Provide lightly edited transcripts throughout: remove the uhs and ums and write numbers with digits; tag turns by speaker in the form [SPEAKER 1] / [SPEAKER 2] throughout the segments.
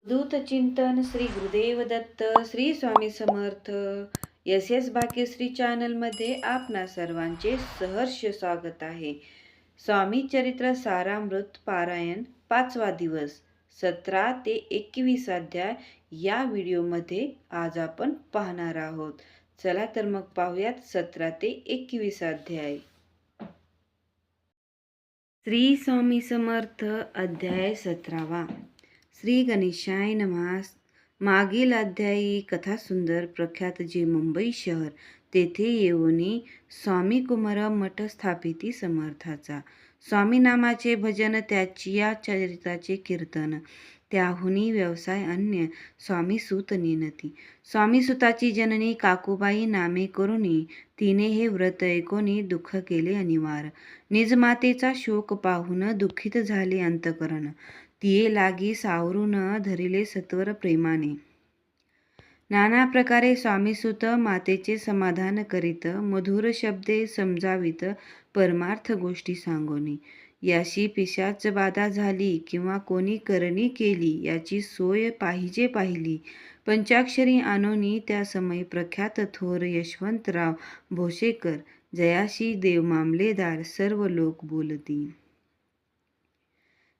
[SPEAKER 1] दूत चिंतन Shri Gurudev Datta Shri Swami Samarth S S Bhagyashree चॅनलमध्ये आपणा सर्वांचे सहर्ष स्वागत आहे. स्वामी चरित्र सारामृत पारायण 5वा दिवस 17 ते 21 अध्याय या व्हिडिओमध्ये आज आपण पाहणार आहोत. चला तर मग पाहूयात 17 ते 21 अध्याय. श्री स्वामी समर्थ. अध्याय 17वा. श्री गणेशाय नमः. मागील अध्यायी कथा सुंदर प्रख्यात जे मुंबई शहर तेथे येऊनी स्वामी कुमार मठ स्थापिती समर्थाचा. स्वामी नामाचे भजन त्याची या चरित्राचे कीर्तन त्याहुनी व्यवसाय अन्य स्वामी सूत नेनती. स्वामी सुताची जननी काकूबाई नामे करुणी तिने हे व्रत ऐकोनी दुःख केले अनिवार्य. निजमातेचा शोक पाहून दुःखित झाले अंतकरण. तिये लागी सावरून धरिले सत्वर प्रेमाने. नाना प्रकारे स्वामीसुत मातेचे समाधान करीत मधुर शब्दे समजावीत परमार्थ गोष्टी सांगोनी. याशी पिशाच बाधा झाली किंवा कोणी करणी केली याची सोय पाहिली. पंचाक्षरी आणोनी त्या समय प्रख्यात थोर यशवंतराव भोसेकर जयाशी देव मामलेदार सर्व लोक बोलती.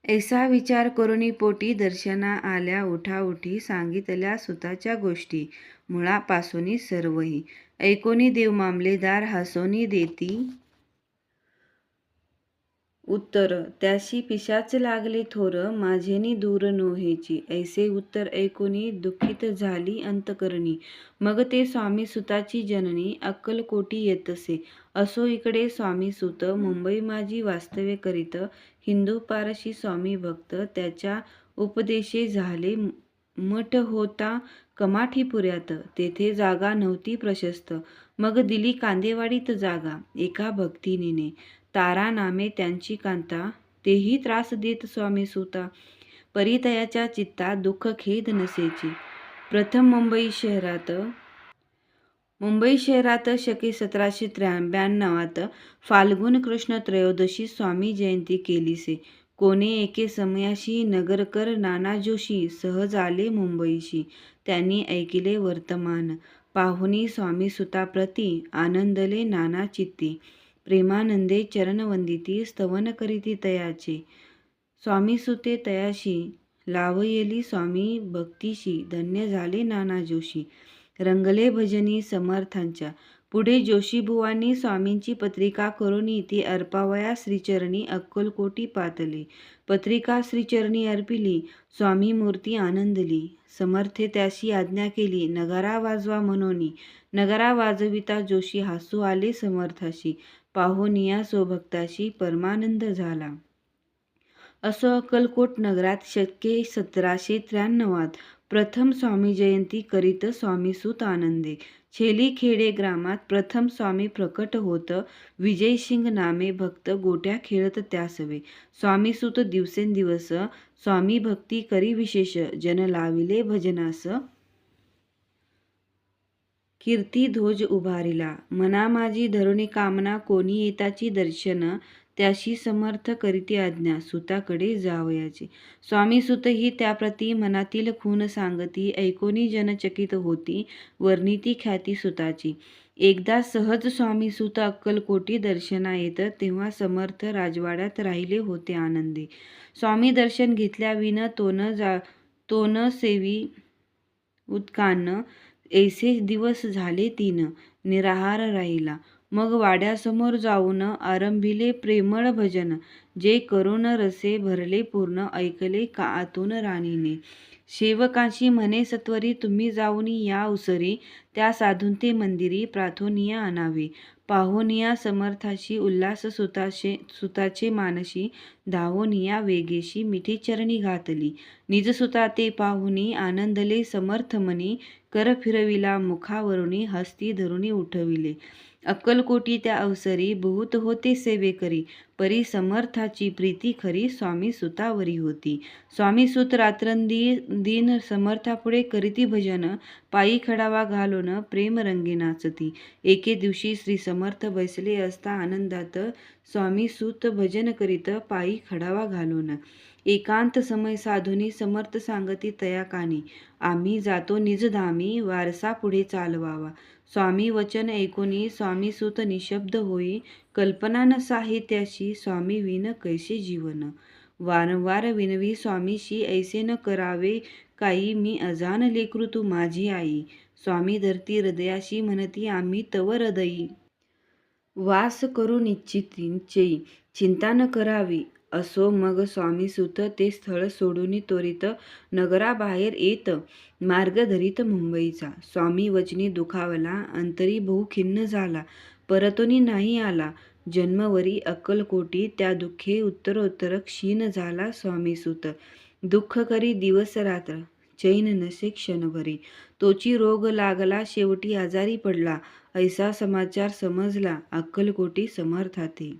[SPEAKER 1] ऐसा विचार करुनी पोटी दर्शना आल्या उठाउठी सांगितल्या सुताच्या गोष्टी मुळापासोनी सर्वही. ऐकोनी देव मामलेदार हसोनी देती उत्तर त्याशी पिशाच लागले थोर माझेनी दूर नोहेची. ऐसे उत्तर ऐकोनी दुःखित झाली अंतकरणी. मग ते स्वामी सुताची जननी अक्कलकोटी येतसे. असो इकडे स्वामी सुत मुंबई माझी वास्तव्य करीत. हिंदू पारशी स्वामी भक्त त्याच्या उपदेशे झाले. मठ होता कमाठीपुऱ्यात तेथे जागा नव्हती प्रशस्त. मग दिली कांदेवाडीत जागा एका भक्तिनीने. तारा नामे त्यांची कांता तेही त्रास देत स्वामी सुता. परितयाच्या चित्तात दुःख खेद नसेची. प्रथम मुंबई शहरात शके 1792 फाल्गुन कृष्ण त्रयोदशी स्वामी जयंती केलीसे. कोणे एके समयाशी नगरकर नाना जोशी सहज आले मुंबईशी. त्यांनी ऐकिले वर्तमान पाहुनी स्वामी सुताप्रती आनंदले नाना चित्ती. प्रेमानंदे चरणवंदिती स्तवन करीती तयाचे. स्वामी सुते तयाशी लावयली स्वामी भक्तीशी. धन्य झाले नाना जोशी रंगले भजनी समर्थांच्या. पुढे जोशीबुवांनी स्वामींची पत्रिका करुनी ती अर्पावया श्रीचरणी अक्कलकोटी पातले. पत्रिका श्रीचरणी अर्पिली स्वामी मूर्ती आनंदली. समर्थे त्याशी आज्ञा केली नगारा वाजवा म्हणोनी. नगारा वाजविता जोशी हसू आले समर्थाशी. पाहुनिया स्वभक्ताशी परमानंद झाला. असो अक्कलकोट नगरात शके 1793 प्रथम स्वामी जयंती करीत स्वामीसूत आनंदे. छेली खेडे ग्रामात प्रथम स्वामी प्रकट होत. विजयसिंग नामे भक्त गोट्या खेळत त्यासवे. स्वामीसूत दिवसेंदिवस स्वामी भक्ती करी विशेष. जन लाविले भजनास कीर्ती ध्वज उभारिला. मना माझी धरुणी कामना कोणी येताची दर्शन. त्याशी समर्थ करीती आज्ञा सुताकडे जावयाचे. स्वामी सुतही त्याप्रती मनातील खून सांगती. ऐकोनी जनचकित होती वर्णिती ख्याती सुताची. एकदा सहज स्वामी सुत अक्कलकोटी दर्शना येत तेव्हा समर्थ राजवाड्यात राहिले होते आनंदी. स्वामी दर्शन घेतल्याविन तो न सेवी उत्कान्न. ऐसे दिवस झाले 3 निराहार राहिला. मग वाड्यासमोर जाऊन आरंभिले प्रेमळ भजन. जे करून रसे भरले पूर्ण. ऐकले का आतून राणीने. सेवकांशी म्हणे सत्वरी तुम्ही जाऊनी या उसरी. त्या साधून ते मंदिरी प्रार्थोनिया आणावे. पाहोनिया समर्थाशी उल्हास सुताचे मानशी. धावोनिया वेगेशी मिठी चरणी घातली. निजसुता ते पाहुनी आनंदले समर्थ मनी. कर फिरविला मुखावरुनी हस्ती धरुणी उठविले. अक्कलकोटी त्या अवसरी बहुत होते सेवेकरी. परी समर्थाची प्रीती खरी स्वामी सुतावरी होती. स्वामी सुत रात्रंदिन समर्थापुढे करीती भजन. पायी खडावा घालून प्रेमरंगी नाचती. एके दिवशी श्री समर्थ बसले असता आनंदात स्वामी सुत भजन करीत पायी खडावा घालून. एकांत समय साधुनी समर्थ सांगती तया कानी. आम्ही जातो निजधामी वारसा पुढे चालवावा. स्वामी वचन ऐकुनी स्वामी सुत निशब्द होई. कल्पना न साहित्याशी स्वामी विन कैसे जीवन. वारंवार विनवी स्वामीशी ऐसे न करावे काही. मी अजान लेकरू तू माझी आई. स्वामी धरती हृदयाशी म्हणती आम्ही तव हृदयी. वास करू निश्चिंतेची चिंता न करावी. असो मग स्वामीसुत ते स्थळ सोडून त्वरित नगराबाहेर येत मार्ग धरीत मुंबईचा. स्वामी वचनी दुखावला अंतरी बहु खिन्न झाला. परतुनी नाही आला जन्मवरी अक्कलकोटी. त्या दुःखे उत्तरोत्तर क्षीण झाला स्वामीसुत. दुःख करी दिवस रात्र चैन नसे क्षणभरी. तोची रोग लागला शेवटी आजारी पडला. ऐसा समाचार समजला अक्कलकोटी समर्थाते.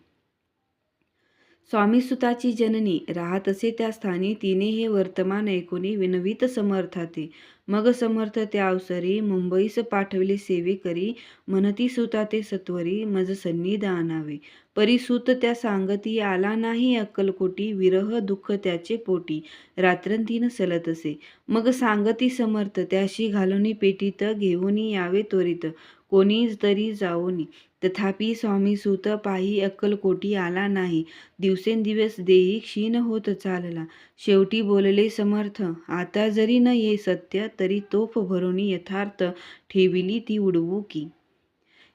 [SPEAKER 1] स्वामीसुताची जननी राहत असे त्या स्थानी. तिने हे वर्तमान ऐकुनी विनवीत समर्थाते. मग समर्थ त्या अवसरी मुंबईस पाठविले सेवेकरी. म्हणती सुता ते सत्वरी मज सन्निध आणावे. परी सूत त्या सांगती आला नाही अक्कलकोटी. विरह दुःख त्याचे पोटी रात्रंदिन सलत असे. मग सांगती समर्थ त्याशी घालुनी पेटीत. घेऊनी यावे त्वरित कोणी तरी जाऊनी. तथापि स्वामीसुत पायी अक्कलकोटी आला नाही. दिवसेंदिवस देही क्षीण होत चालला. शेवटी बोलले समर्थ आता जरी न ये सत्य तरी तोफ भरुनी यथार्थ ठेविली ती उडवू की.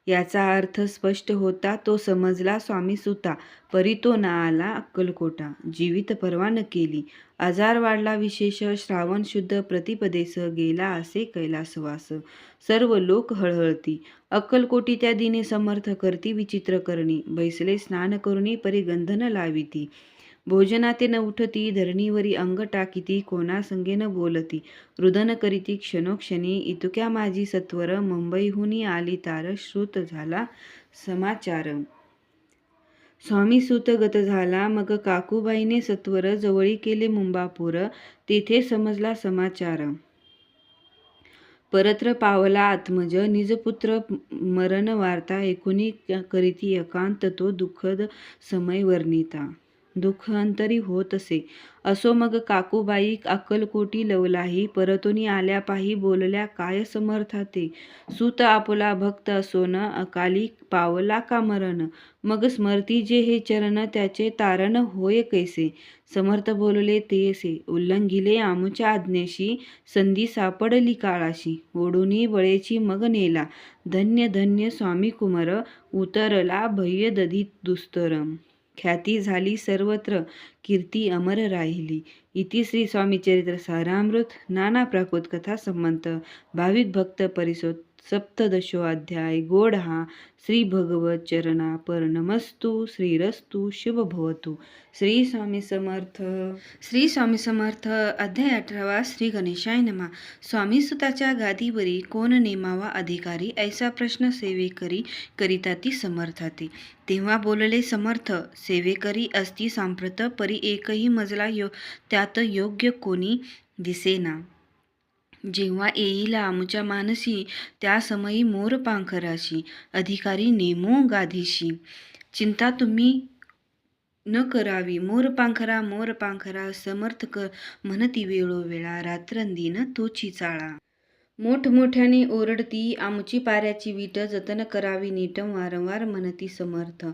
[SPEAKER 1] याचा अर्थ स्पष्ट होता तो समजला स्वामीसुता. परी तो ना आला अक्कलकोटा. जीवित परवा न केली. आजार वाढला विशेष. श्रावण शुद्ध प्रतिपदेस गेला असे कैलासवास. सर्व लोक हळहळती. अक्कलकोटी त्या दिने समर्थ करती विचित्र करणी. बैसले स्नान करुनी परी गंधन लाविती. भोजनाते न उठती धरणीवरी अंग टाकीती. कोणासंगे न बोलती रुदन करीती क्षणोक्षणी. इतक्या माझी सत्वर मुंबईहुनी आली तार. श्रुत झाला समाचार स्वामीसुत गत झाला. मग काकूबाईने सत्वर जवळी केले मुंबापूर. तेथे समजला समाचार. परत्र पावला आत्मज निजपुत्र मरण वार्ता. ऐकुनी करीती एकांत तो दुःखद समय वर्णिता. दुःख अंतरी होत असे. असो मग काकूबाई अक्कलकोटी लवलाही. परतुनी आल्या पाही बोलल्या काय समर्थाते. सूत आपुला भक्त असोन अकाली पावला का मरण. मग स्मरती जे हे चरण त्याचे तारण होय कैसे. समर्थ बोलले तेसे उल्लंघिले आमुच्या आज्ञेशी. संधी सापडली काळाशी ओढुनी बळेची मग नेला. धन्य धन्य स्वामी कुमार उतरला भय दधी दुस्तर. ख्याती झाली सर्वत्र कीर्ती अमर राहिली. इति श्री स्वामी चरित्र सारामृत नाना प्राकृत कथा संबंध भाविक भक्त परिसोत सप्तदशोऽध्याय. गोड हा श्री भगवत चरणार्पणमस्तु. श्रीरस्तु शुभ भवतु. श्री स्वामी समर्थ. श्री स्वामी समर्थ. अध्याय 18. श्री गणेशाय नमः. स्वामीसुताच्या गादीवरी कोण नेमावा अधिकारी ऐसा प्रश्न सेवेकरी करिता ती समर्थाते. तेव्हा बोलले समर्थ सेवेकरी असती सांप्रत. परी एकही मजला त्यात योग्य कोणी दिसेना. जेव्हा येईल आमुच्या मानसी त्या समयी मोर पांखराशी. अधिकारी नेमो गादीशी. चिंता तुम्ही न करावी मोर पांखरा समर्थ म्हणती वेळोवेळा. रात्रंदिन तोची चाळा. मोठमोठ्याने ओरडती आमुची पाऱ्याची वीट. जतन करावी नीट वारंवार म्हणती समर्थ.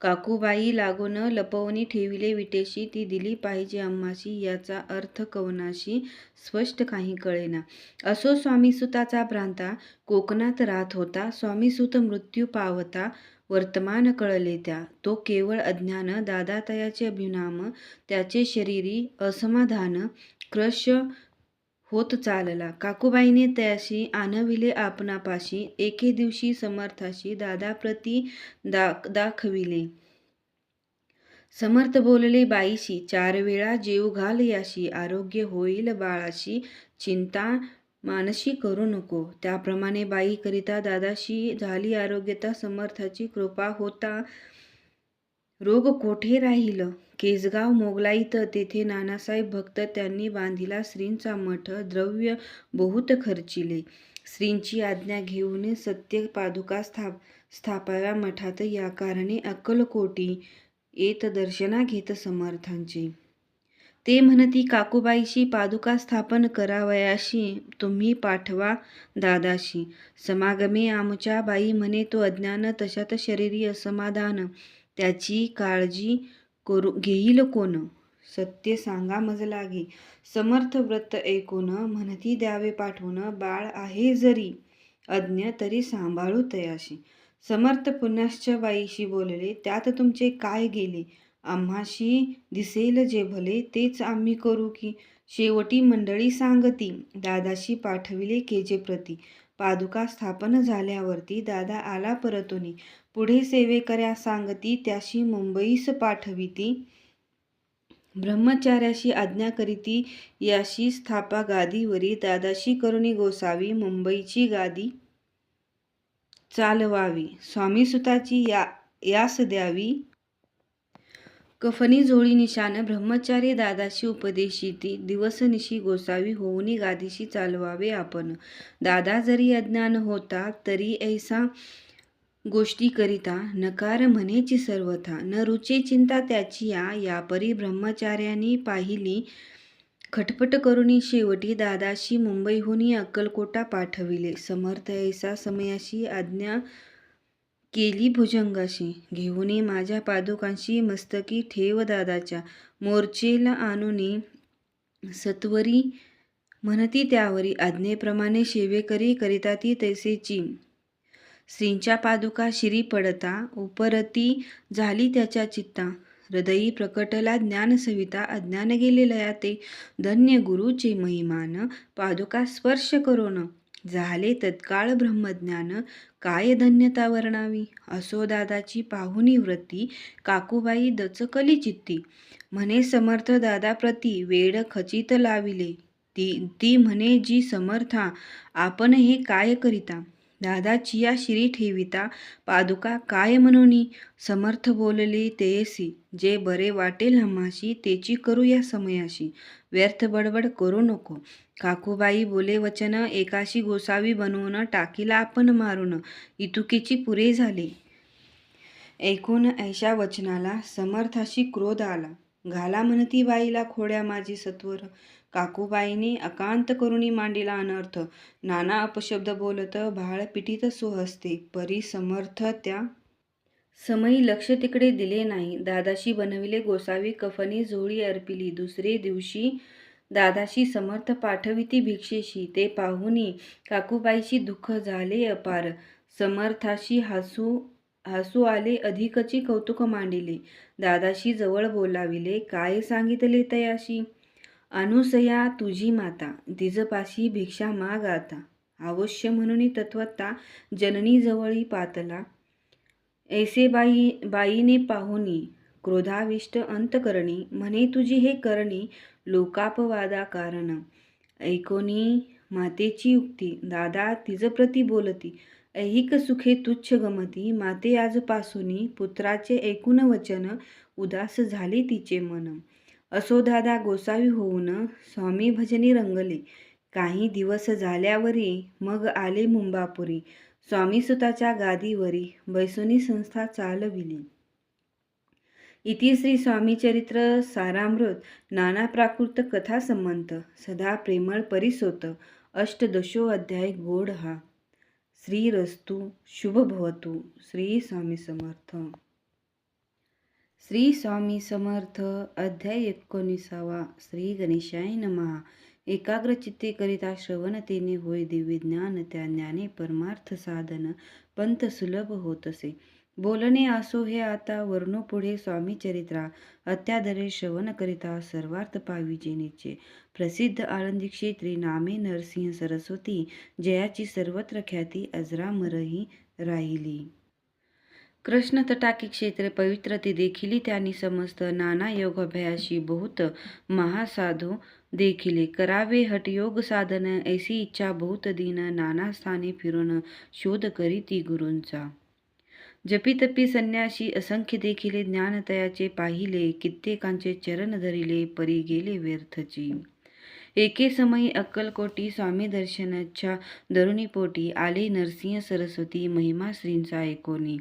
[SPEAKER 1] काकूबाई लागून लपवून ठेविले विटेशी. ती दिली पाहिजे आम्हाशी याचा अर्थ कवनाशी स्पष्ट काही कळेना. असो स्वामीसुताचा भ्रांता कोकणात राहत होता. स्वामीसुत मृत्यू पावता वर्तमान कळले त्या. तो केवळ अज्ञान दादातयाचे अभिनाम. त्याचे शरीरी असमाधान क्रश होत चालला. काकूबाईने त्याशी आणविले आपणापाशी. एके दिवशी समर्थाशी दादाप्रती दाखविले. समर्थ बोलले बाईशी 4 वेळा जेवू घाल याशी. आरोग्य होईल बाळाशी. चिंता मानशी करू नको. त्याप्रमाणे बाई करिता दादाशी झाली आरोग्यता. समर्थाची कृपा होता रोग कोठे राहील. केसगाव मोगलाईत तेथे नानासाहेब भक्त त्यांनी बांधिला श्रींचा मठ. द्रव्य बहुत खर्चिले. श्रींची आज्ञा घेऊन सत्य पादुका स्थापाव्या मठात. या कारणे अक्कलकोटी येत दर्शना घेत समर्थांचे. ते म्हणती काकूबाईशी पादुका स्थापन करावयाशी तुम्ही पाठवा दादाशी. समागमे आमच्या बाई म्हणे तो अज्ञान तशात शरीरी असमाधान. त्याची काळजी घेईल कोण? सत्य सांगा मज लागे. समर्थ व्रत ऐकून म्हणती द्यावे पाठवून. बाळ आहे जरी अज्ञ तरी सांभाळू तयाशी. समर्थ पुनश्च बाईशी बोलले त्यात तुमचे काय गेले? आम्हाशी दिसेल जे भले तेच आम्ही करू की. शेवटी मंडळी सांगती दादाशी पाठविले केजे प्रती. पादुका स्थापन झाल्यावरती दादा आला परतुनी. पुढे सेवेकऱ्या सांगती त्याशी मुंबईस पाठविती. ब्रह्मचार्याशी आज्ञा करीती याशी स्थापा गादीवरी. दादाशी करुणी गोसावी मुंबईची गादी चालवावी. स्वामीसुताची यास द्यावी कफनी झोळी निशान. ब्रह्मचारी दादाशी उपदेशिती दिवसनिशी गोसावी होऊनी गादीशी चालवावे आपण. दादा जरी अज्ञान होता तरी ऐसा गोष्टी करिता नकार म्हणेची सर्वथा. न रुचे चिंता त्याची यापरी ब्रह्मचार्यानी पाहिली खटपट करुणी शेवटी. दादाशी मुंबईहून अक्कलकोटा पाठविले. समर्थ ऐसा समयाशी आज्ञा केली भुजंगाशी. घेऊनी माझ्या पादुकांशी मस्तकी ठेव दादाच्या. मोर्चेला आणुनी सत्वरी म्हणती त्यावरी. आज्ञेप्रमाणे सेवेकरी करिता ती तैसेची. श्रींच्या पादुका शिरी पडता उपरती झाली त्याच्या चित्ता. हृदयी प्रकटला ज्ञान सविता. अज्ञान गेले लयाते धन्य गुरुचे महिमान. पादुका स्पर्श करून झाले तत्काळ ब्रह्मज्ञान. काय धन्यता वर्णावी. असो दादाची पाहुनी व्रती. काकूबाई दचकली चित्ती. म्हणे समर्थ दादाप्रती वेड खचित लाविले. ती म्हणे जी समर्था आपण हे काय करिता. दादाची या शिरी ठेविता पादुका काय म्हणूनी. समर्थ बोलले तेयसी जे बरे वाटेल आम्हाशी तेची करू या समयाशी. व्यर्थ बडबड करू नको. काकूबाई बोले वचन एकाशी गोसावी बनवून टाकीला आपण मारून. इतुकीची पुरे झाले. ऐकून ऐशा वचनाला समर्थाशी क्रोध आला. घाला म्हणती बाईला खोड्या माझी सत्वर. काकूबाईने अकांत करुणी मांडिला अनर्थ. नाना अपशब्द बोलत भाळ पिटीत स्वहस्ते. परी समर्थ त्या समयी लक्ष तिकडे दिले नाही. दादाशी बनविले गोसावी कफनी झोळी अर्पिली. दुसरे दिवशी दादाशी समर्थ पाठविती भिक्षेशी. ते पाहुनी काकूबाईशी दुःख झाले अपार. समर्थाशी हसू आले अधिकची कौतुक मांडिले. दादाशी जवळ बोलाविले काय सांगितले तयाशी. अनुसया तुझी माता तिजपाशी भिक्षा माग आता. अवश्य म्हणून तत्वता जननी जवळी पातला. ऐसे बाईने पाहुनी क्रोधाविष्ट अंतकरणी. म्हणे तुझी हे करणी लोकापवादा कारण. ऐकोनी मातेची युक्ती दादा तिजप्रती बोलती. ऐहिक सुखे तुच्छ गमती. माते आजपासूनी पुत्राचे ऐकून वचन उदास झाले तिचे मन. असो दादा गोसावी होऊन स्वामी भजनी रंगले. काही दिवस झाल्यावरी मग आले मुंबापुरी. स्वामीसुताच्या गादीवरी बैसुनी संस्था चालविली. इति श्री स्वामीचरित्र सारामृत नाना प्राकृत कथा संमंत. सदा प्रेमळ परिसोत. अष्टदशो अध्याय गोड हा. श्रीरस्तु शुभ भवतु. श्री स्वामी समर्थ. श्री स्वामी समर्थ. अध्याय 19. श्री गणेशाय नमः. एकाग्र चित्ते करिता श्रवण तेने होय दिव्य ज्ञान. त्या ज्ञाने परमार्थ साधन पंथ सुलभ होतसे. बोलणे असो हे आता वर्णो पुढे स्वामी चरित्रा. अत्यादरे श्रवण करिता सर्वार्थ पाविजे निश्चय. प्रसिद्ध आळंदी क्षेत्री नामे नरसिंह सरस्वती. जयाची सर्वत्र ख्याती अजरामरही राहिली. कृष्ण तटाकी क्षेत्र पवित्र ती देखिली त्यांनी समस्त. नाना योगाभ्यासी बहुत महासाधू देखिले. करावे हठयोग साधन ऐसी इच्छा बहुत दिन. नाना स्थाने फिरून शोध करीती गुरूंचा. जपीतपी संन्यासी असंख्य देखिले. ज्ञानतयाचे पाहिले कित्येकांचे चरण धरिले. परी गेले व्यर्थची. एके समयी अक्कलकोटी स्वामी दर्शनाच्या दरुणीपोटी आले नरसिंह सरस्वती महिमा श्रींचा ऐकोनी.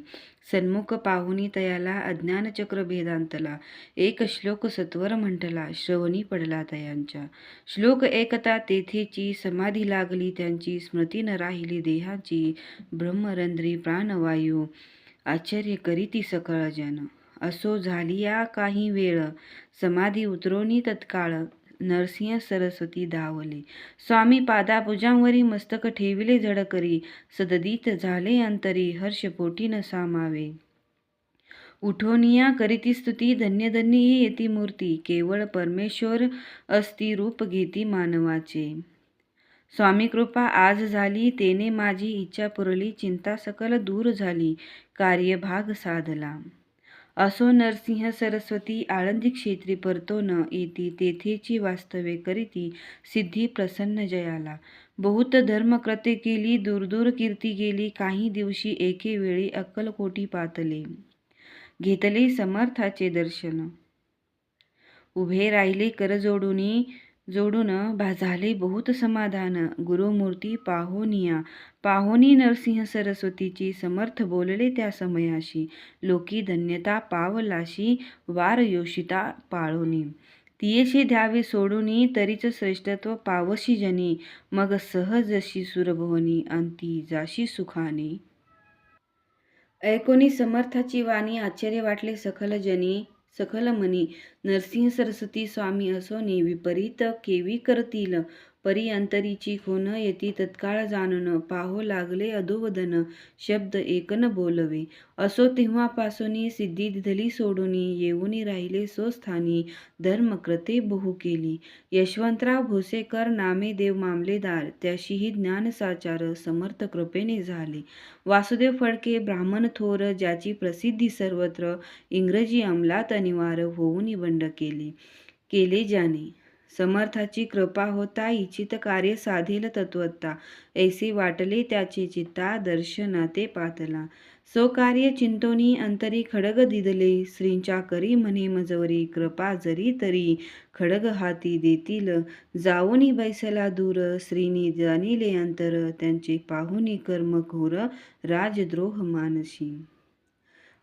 [SPEAKER 1] सन्मुख पाहुनी तयाला अज्ञानचक्र भेदांतला. एक श्लोक सत्वर म्हटला श्रवणी पडला तयांच्या. श्लोक ऐकता तेथेची समाधी लागली त्यांची. स्मृती न राहिली देहाची ब्रह्मरंध्री प्राणवायू. आश्चर्य करीती सकळ जन. असो झालिया काही वेळ समाधी उतरोनी तत्काळ. नरसिंह सरस्वती धावले स्वामी पादापूजांवरी. मस्तक ठेविले जड करी. सददीत झाले अंतरी हर्षपोटी न सामावे. उठोनिया करीती स्तुती धन्य धन्य ही येती मूर्ती. केवळ परमेश्वर अस्ति रूप घेती मानवाचे. स्वामी कृपा आज झाली तेने माझी इच्छा पुरली. चिंता सकल दूर झाली कार्यभाग साधला. असो नरसिंह सरस्वती आळंदी क्षेत्री परतो न येती. तेथेची वास्तवे करीती सिद्धी प्रसन्न जयाला. बहुत धर्मकृत्ये केली दूर दूर कीर्ती गेली. काही दिवशी एके वेळी अक्कलकोटी पातले. घेतले समर्थाचे दर्शन. उभे राहिले कर जोडून झाले बहुत समाधान. गुरुमूर्ती पाहोनिया. पाहोनी नरसिंह सरस्वतीची समर्थ बोलले त्या समयाशी. लोकी धन्यता पावलाशी वार योषिता पाळोनी. तियेशी द्यावे सोडूनी तरीच श्रेष्ठत्व पावशी जनी. मग सहजशी सुरभवनी अंती जाशी सुखाने. ऐकोनी समर्थाची वाणी आश्चर्य वाटले सखल मनी. नरसिंह सरस्वती स्वामी असोनी विपरीत केवी करतील. परी अंतरीची खून येती तत्काळ जाणून. पाहो लागले अधोवदन शब्द एक न बोलवे. असो तेव्हापासून सिद्धी दिधली सोडूनी. येऊनी राहिले स्वस्थानी धर्मकृते बहु केली. यशवंतराव भोसेकर नामे देव मामलेदार. त्याशीही ज्ञानसाचार समर्थ कृपेने झाले. वासुदेव फडके ब्राह्मण थोर ज्याची प्रसिद्धी सर्वत्र. इंग्रजी अंमलात अनिवार्य होऊन बंड केले ज्याने. समर्थाची कृपा होता इच्छित कार्य साधेल तत्वता. ऐसे वाटले त्याचे चित्ता दर्शना ते पातला. सो कार्य चिंतोनी अंतरी खडग दिदले. श्रींच्या करी म्हणे मजवरी कृपा जरी तरी. खडग हाती देतील जाऊनी बैसला दूर. श्रीनी जाणिले अंतर त्यांचे पाहुनी कर्म घोर. राजद्रोह मानसी.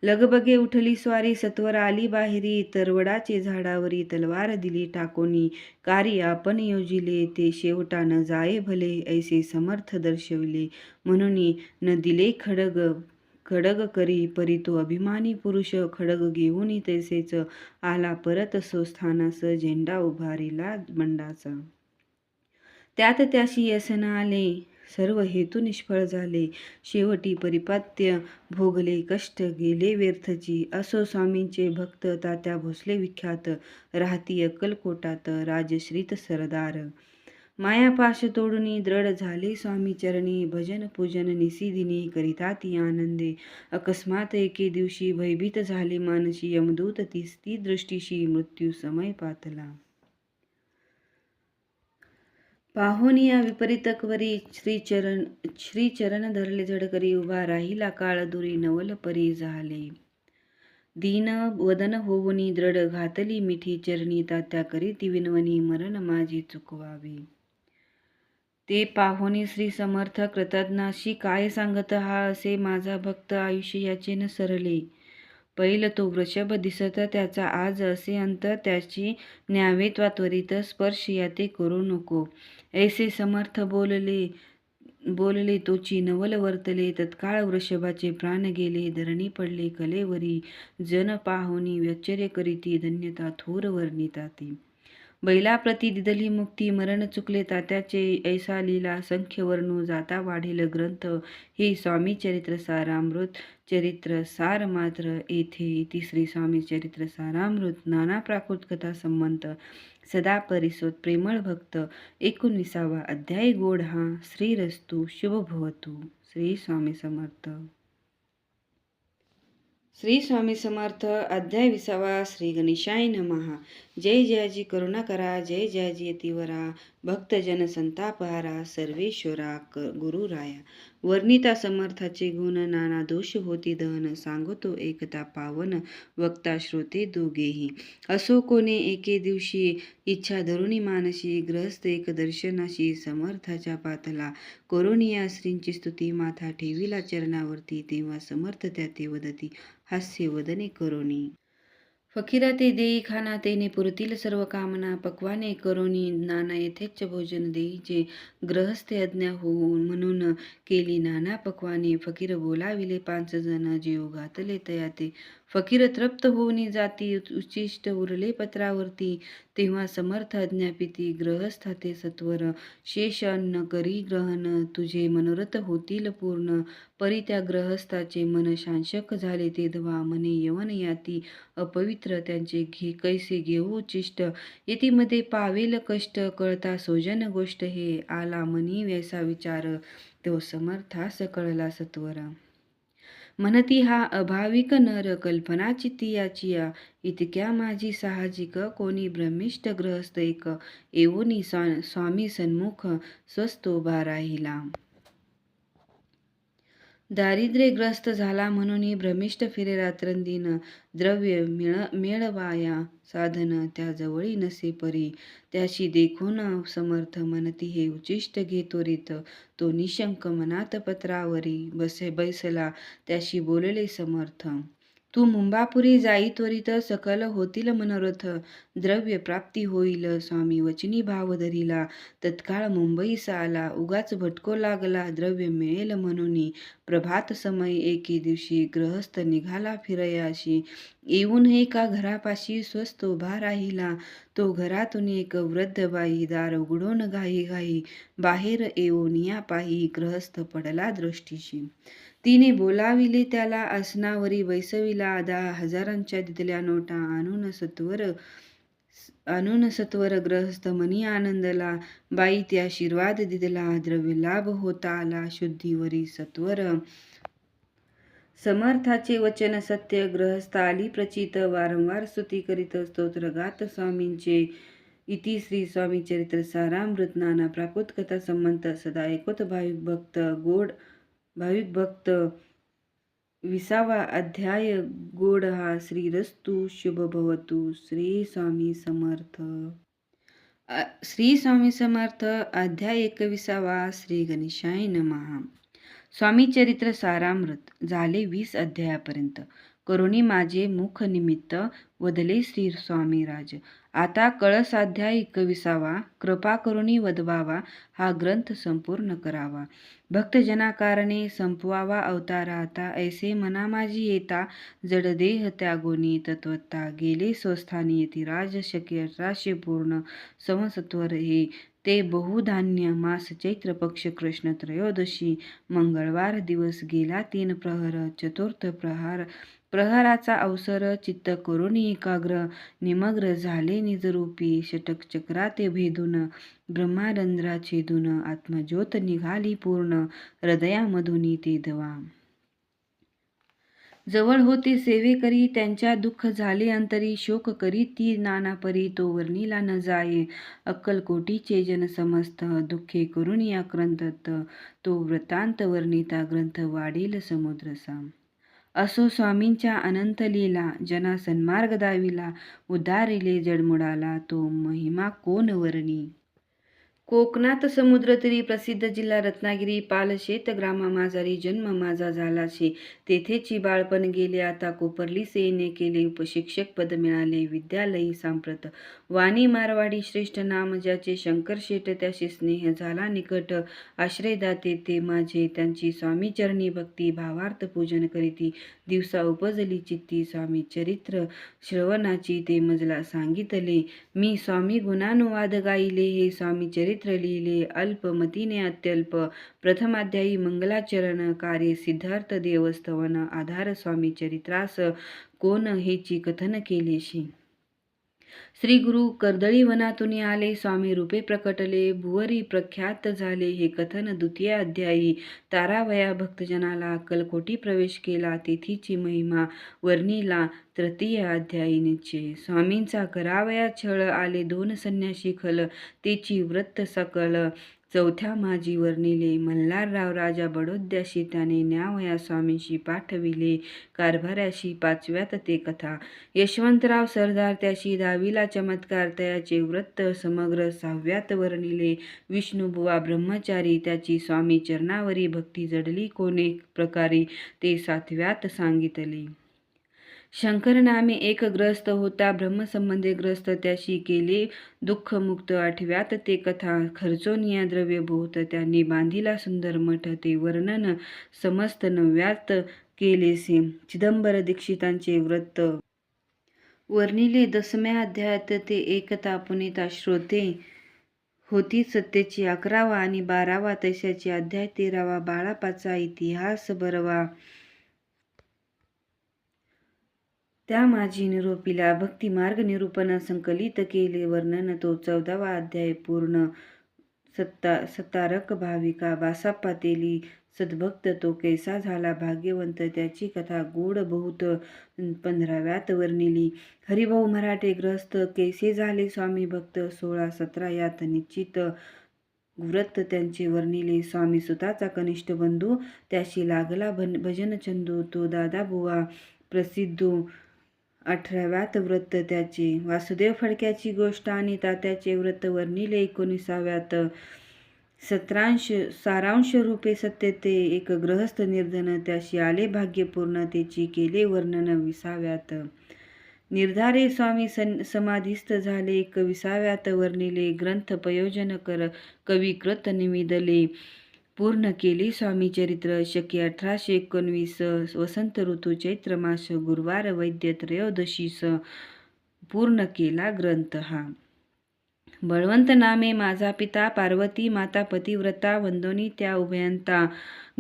[SPEAKER 1] लगबगे उठली स्वारी सत्वर आली बाहेरी. तरवडाचे झाडावरी तलवार दिली टाकोनी. कार्य आपण योजिले ते शेवटा न जाये भले. ऐसे समर्थ दर्शविले म्हणून न दिले खडग करी. परी तो अभिमानी पुरुष खडग घेऊन तैसेच आला परत स्वस्थानास. झेंडा उभारिला बंडाचा. त्यात त्याशी यश न आले सर्व हेतू निष्फळ झाले. शेवटी परिपात्य भोगले कष्ट गेले व्यर्थची. असो स्वामींचे भक्त तात्या भोसले विख्यात. राहती अक्कलकोटात राजश्रीत सरदार. मायापाश तोडून दृढ झाले स्वामी चरणी. भजन पूजन निसिदिनी करिता ती आनंदे. अकस्मात एके दिवशी भयभीत झाले मानसी. यमदूत ती दृष्टीशी मृत्यू समय पातला. पाहोनिया विपरीतकवरी श्रीचरण धरले झडकरी. उभा राहिला काळ दुरी नवल परी झाले. दीन वदन होऊनी दृढ घातली मिठी चरणी. तात्या करीती विनवणी मरण माझी चुकवावे. ते पाहोनी श्री समर्थ कृतज्ञाशी काय सांगत हा असे माझा भक्त. आयुष्य याचे न सरले. पैल तो वृषभ दिसत त्याचा आज असे अंत. त्याची न्यावे त्वरित स्पर्श याते करू नको. ऐसे समर्थ बोलले तोची नवल वर्तले. तत्काळ वृषभाचे प्राण गेले. धरणी पडले कलेवरी. जन पाहुनी आश्चर्य करीती धन्यता थोर वर्णिता ती. बैलाप्रती दिदली मुक्ती मरण चुकले तात्याचे. ऐसा लीला संख्य वर्णू जाता वाढेल ग्रंथ. हे स्वामी चरित्र सारामृत. चरित्र सार मात्र येथे इति श्री स्वामी चरित्र सारामृत. नाना प्राकृत कथा संबंध सदा परिसोत प्रेमळ भक्त. 19वा अध्याय गोड हा. श्रीरस्तु शुभ भवतु. श्री स्वामी समर्थ. श्री स्वामी समर्थ. अध्याय 20. श्री गणेशाय नमः. जय जयाजी करुणा करा, जय जयाजी यतिवरा, भक्तजन संतापहारा, सर्वेश्वरा गुरुराया. वर्णिता समर्थाचे गुण, नाना दोष होती दहन, सांगतो एकता पावन, वक्ता श्रोते दोघेही. असो कोणे एके दिवशी, इच्छा धरुणी मानशी, ग्रहस्थ एक दर्शनाशी, समर्थाच्या पातला करोनिया श्रींची स्तुती, माथा ठेविला चरणावरती, तेव्हा समर्थ त्या ते वदती, हास्य वदने करोनी. फकीरा ते देई खाना, तेने पुरतील सर्व कामना, पक्वाने करोनी नाना यथेच्छ भोजन देईचे, ग्रहस्थे अज्ञा होऊन म्हणून केली नाना पक्वाने, फकीर बोलाविले 5 जण, जीव घातले तयाते, फकीर तृप्त होऊन जाती, उच्चिष्ट उरले पत्रावरती, तेव्हा समर्थ अज्ञापिती, ग्रहस्थाते सत्वर, शेष अन्न करी ग्रहण, तुझे मनोरथ होतील पूर्ण, परी त्या ग्रहस्थाचे मन शांशक झाले, ते धवा म्हणे यवन याती अपवित्र, त्यांचे कैसे घेऊ उच्चिष्ट, येतीमध्ये पावेल कष्ट, कळता सोजन गोष्ट हे, आला मनी वैसा विचार, तो समर्थास कळला सत्वर. म्हणती हा अभाविक नर, कल्पना चित्ती याचिया, इतक्या माझी साहजिक, कोणी ब्रह्मिष्ठ ग्रहस्थ एक, येऊनी स्वामी सन्मुख, स्वस्त उभा राहिला. दारिद्र्यग्रस्त झाला म्हणून भ्रमिष्ठ फिरे रात्रंदिन, द्रव्य मिळवाया साधन, त्या जवळी नसे परी, त्याशी देखून समर्थ म्हणती हे उचिष्ट घे त्वरित, तो निशंक मनात पत्रावरी, बैसला त्याशी बोलले समर्थ. तू मुंबापुरी जाई त्वरित, सकल होतील मनोरथ, द्रव्य प्राप्ती होईल, स्वामी वचनी भाव धरिला, तत्काळ मुंबईस आला, उगाच भटको लागला, द्रव्य मिळेल म्हणून. प्रभात समय एके दिवशी, ग्रहस्थ निघाला फिरयाशी, येऊन एका घरापाशी स्वस्त उभा राहिला, तो घरातून एक वृद्ध बाई, दार उघडून घाई घाई, बाहेर येऊन या पायी, ग्रहस्थ पडला दृष्टीशी, तिने बोलाविले त्याला, आसनावरी बैसविला, 10,000च्या दिधल्या नोटा आणून सत्वर, ग्रहस्थ मनी आनंदला, बाई त्या आशीर्वाद दिदला, द्रव्य लाभ होता आला, शुद्धीवरी सत्वर. समर्थाचे वचन सत्य, ग्रहस्थ आली प्रचित, वारंवार स्तुती करीत स्तोत्र गात स्वामींचे, इति श्री स्वामी चरित्र सारामृत. नाना प्राकृत कथा संबंध सदा ऐकत भाविक भक्त. 20वा अध्याय. गोड हा. श्रीरस्तु शुभ भवतु. श्री स्वामी समर्थ. श्री स्वामी समर्थ. अध्याय 21वा. श्री गणेशाय नमः. स्वामी चरित्र सारामृत. झाले 20 अध्यायापर्यंत. करुणी माझे मुख निमित्त वदले श्री स्वामीराज. आता कळसाध्याय 21वा. कृपा करुणी वदवावा, हा ग्रंथ संपूर्ण करावा, भक्तजनाकारणे संपवावा अवतार आता, ऐसे मना माझी येता, जडदेह त्यागोनी तत्वता, गेले स्वस्थानी यतिराज शक्य 1800 पूर्ण संवत्सर हे, ते बहुधान्य मास चैत्र पक्ष कृष्ण त्रयोदशी मंगळवार दिवस गेला 3 प्रहर. चतुर्थ प्रहराचा अवसर, चित्त करून एकाग्र निमग्र झाले निजरूपी, षटक चक्राते भेदून ब्रह्मारंध्रा छेदून, आत्मज्योत निघाली पूर्ण, हृदयामधून ते दवा. जवळ होते सेवे करी, त्यांच्या दुःख झाले अंतरी, शोक करी ती नाना परी, तो वर्णिला न जाये, अक्कलकोटीचे जन समस्त, दुःखे करून आक्रंदत, तो वृत्तांत वर्णिता ग्रंथ वाढेल समुद्रसा. असो स्वामींच्या अनंत लीला, जना सन्मार्ग दाविला, उद्धारिले जडमुडाला, तो महिमा कोण वर्णी. कोकणात समुद्रतीरी प्रसिद्ध जिल्हा रत्नागिरी, पालशेत ग्रामा माझारी जन्म माझा झाला शे, तेथेची बाळपण गेले आता कोपरली सेने, केले उपशिक्षक पद मिळाले विद्यालयी सांप्रत, वाणी मारवाडी श्रेष्ठ नाम ज्याचे, शंकर शेठ त्याशी स्नेह झाला निकट, आश्रयदाते ते माझे, त्यांची स्वामी चरणी भक्ती, भावार्थ पूजन करीती, दिवसा उपजली चित्ती, स्वामी चरित्र श्रवणाची ते मजला सांगितले, मी स्वामी गुणानुवाद गाईले, हे स्वामी चरित्र लिहिले अल्पमतीने अत्यल्प, प्रथमाध्यायी मंगलाचरण, कार्य सिद्धार्थ देवस्थवन, आधार स्वामी चरित्रास कोण हेची कथन केलेशी. श्री गुरु कर्दळी वनातून आले, स्वामी रूपे प्रकटले, भुवरी प्रख्यात झाले. हे कथन द्वितीय अध्यायी. तारावया भक्तजनाला अक्कलकोटी प्रवेश केला, तेथीची महिमा वर्णिला. तृतीय अध्यायी. निश्चय स्वामींचा करावया छळ, आले 2 संन्यासी खल, तेची व्रत सकल. चौथ्या माझी वर्णिले, मल्हारराव राजा बडोद्याशी त्याने न्यावया स्वामींशी पाठविले, कारभाऱ्याशी 5व्यात ते कथा. यशवंतराव सरदार त्याशी 10वीला चमत्कार, तयाचे व्रत समग्र 6व्यात वर्णिले. विष्णुबुवा ब्रह्मचारी, त्याची स्वामी चरणावरी भक्ती जडली कोणे प्रकारे, ते 7व्यात सांगितले. शंकर नामे एक ग्रस्त होता, ब्रह्मसंबंधी ग्रस्त, त्याशी केले दुःखमुक्त. 8व्यात ते कथा. खर्चोनिया द्रव्य बहुत, त्यांनी बांधिला सुंदर मठ, ते वर्णन समस्त 9व्यात केलेसे. चिदंबर दीक्षितांचे व्रत वर्णिले 10म्या अध्यायात. ते एकता पुनिता श्रोते होती सत्तेची. 11वा आणि 12वा तैशाची. अध्याय 13वा. बाळापाचा इतिहास 12वा. त्या माझी निरोपिला, भक्तिमार्ग निरूपण संकलित केले वर्णन, तो 14वा अध्याय पूर्ण. सत्तारक भाविका बासाप्पा तेली सद्भक्त, तो कैसा झाला भाग्यवंत, त्याची कथा गोड बहुत 15व्यात वर्णिली. हरिभाऊ मराठे ग्रस्त, कैसे झाले स्वामी भक्त, 16-17 यात निश्चित व्रत त्यांचे वर्णिले. स्वामी सुताचा कनिष्ठ बंधू, त्याशी लागला भजन चंदू, तो दादाबुवा प्रसिद्धो. 18व्यात व्रत त्याचे. वासुदेव फडक्याची गोष्ट आणि तात्याचे व्रत वर्णिले 19व्यात. सारांश रूपे सत्य ते एक गृहस्थ निर्धन, त्याशी आले भाग्यपूर्ण, तेची केले वर्णन 20व्यात. निर्धारे स्वामी समाधिस्थ झाले 21व्यात वर्णिले. ग्रंथ प्रयोजन कविकृत निमिदले, पूर्ण केले स्वामी चरित्र. शके 1819. वसंत ऋतू चैत्र मास, गुरुवार वैद्य त्रयोदशीस पूर्ण केला ग्रंथ हा. बळवंत नामे माझा पिता, पार्वती माता पतिव्रता, वंदोनी त्या उभयंता.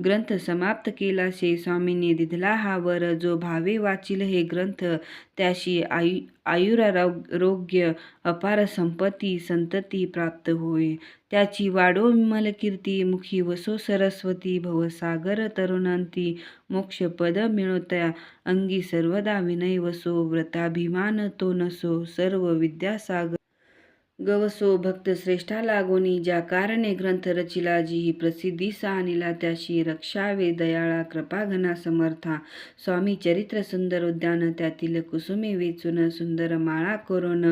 [SPEAKER 1] ग्रंथ समाप्त केला शे, स्वामींनी दिधला हा वर, जो भावे वाचिल हे ग्रंथ, त्याशी आयुरारोग्य अपार संपत्ती संतती प्राप्त होय. त्याची वाढो विमल कीर्ती, मुखी वसो सरस्वती, भवसागर तरुणंती, मोक्षपद मिळोत्या अंगी सर्वदा विनय वसो, व्रताभिमान तो नसो, सर्व विद्यासागर गवसो. भक्त श्रेष्ठा लागोनी, ज्या कारणे ग्रंथ रचिला, जी प्रसिद्धीस आणिला, त्याशी रक्षावे दयाळा कृपाघना समर्था. स्वामी चरित्र सुंदर उद्यान, त्यातील कुसुमे वेचून, सुंदर माळा करून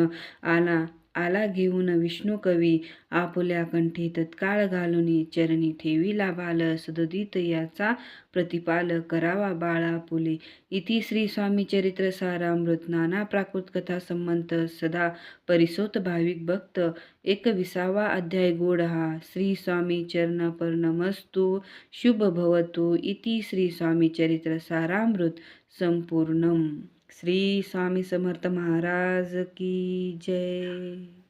[SPEAKER 1] आला घेऊन विष्णू कवी, आपुल्या कंठी तत्काळ घालून, चरणी ठेविला बाल, सदोदित याचा प्रतिपाल करावा बाळा पुले. इति श्री स्वामी चरित्र सारामृत. नाना प्राकृत कथा संबंध सदा परिसोत भाविक भक्त. 21वा अध्याय गोड हा. श्री स्वामी चरणपर्णमस्तु. शुभ भवतु. इति श्री स्वामी चरित्र सारामृत संपूर्णम. श्री स्वामी समर्थ महाराज की जय.